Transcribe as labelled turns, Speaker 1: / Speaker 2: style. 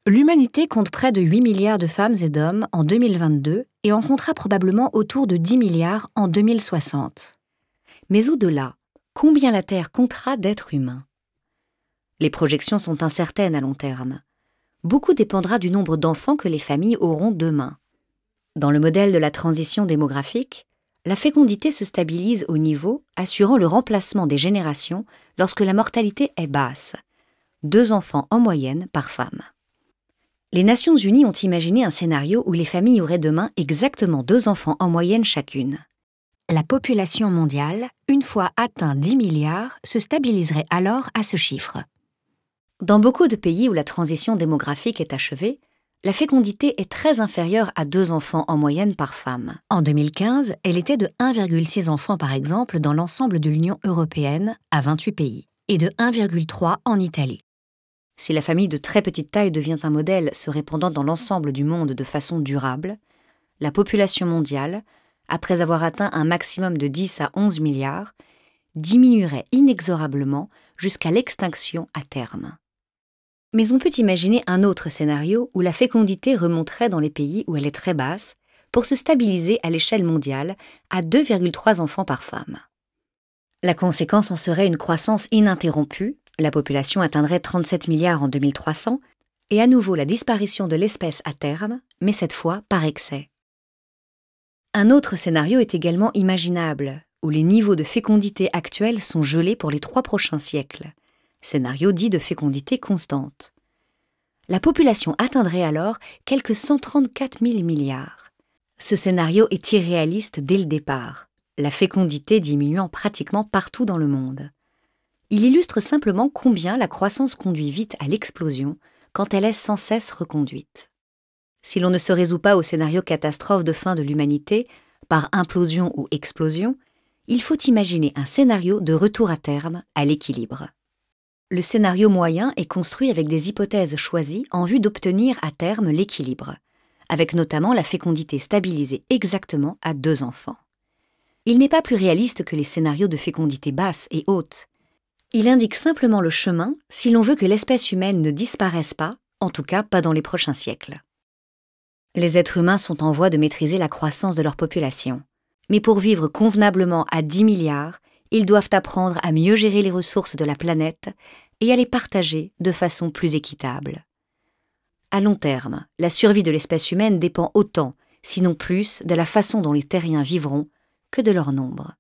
Speaker 1: L'humanité compte près de 8 milliards de femmes et d'hommes en 2022 et en comptera probablement autour de 10 milliards en 2060. Mais au-delà, combien la Terre comptera d'êtres humains? Les projections sont incertaines à long terme. Beaucoup dépendra du nombre d'enfants que les familles auront demain. Dans le modèle de la transition démographique, la fécondité se stabilise au niveau assurant le remplacement des générations lorsque la mortalité est basse, 2 enfants en moyenne par femme. Les Nations Unies ont imaginé un scénario où les familles auraient demain exactement 2 enfants en moyenne chacune. La population mondiale, une fois atteint 10 milliards, se stabiliserait alors à ce chiffre. Dans beaucoup de pays où la transition démographique est achevée, la fécondité est très inférieure à 2 enfants en moyenne par femme. En 2015, elle était de 1,6 enfants par exemple dans l'ensemble de l'Union européenne, à 28 pays, et de 1,3 en Italie. Si la famille de très petite taille devient un modèle se répandant dans l'ensemble du monde de façon durable, la population mondiale, après avoir atteint un maximum de 10 à 11 milliards, diminuerait inexorablement jusqu'à l'extinction à terme. Mais on peut imaginer un autre scénario où la fécondité remonterait dans les pays où elle est très basse pour se stabiliser à l'échelle mondiale à 2,3 enfants par femme. La conséquence en serait une croissance ininterrompue, la population atteindrait 37 milliards en 2300, et à nouveau la disparition de l'espèce à terme, mais cette fois par excès. Un autre scénario est également imaginable, où les niveaux de fécondité actuels sont gelés pour les 3 prochains siècles, scénario dit de fécondité constante. La population atteindrait alors quelques 134 000 milliards. Ce scénario est irréaliste dès le départ, la fécondité diminuant pratiquement partout dans le monde. Il illustre simplement combien la croissance conduit vite à l'explosion quand elle est sans cesse reconduite. Si l'on ne se résout pas au scénario catastrophe de fin de l'humanité, par implosion ou explosion, il faut imaginer un scénario de retour à terme à l'équilibre. Le scénario moyen est construit avec des hypothèses choisies en vue d'obtenir à terme l'équilibre, avec notamment la fécondité stabilisée exactement à 2 enfants. Il n'est pas plus réaliste que les scénarios de fécondité basse et haute. Il indique simplement le chemin si l'on veut que l'espèce humaine ne disparaisse pas, en tout cas pas dans les prochains siècles. Les êtres humains sont en voie de maîtriser la croissance de leur population. Mais pour vivre convenablement à 10 milliards, ils doivent apprendre à mieux gérer les ressources de la planète et à les partager de façon plus équitable. À long terme, la survie de l'espèce humaine dépend autant, sinon plus, de la façon dont les terriens vivront que de leur nombre.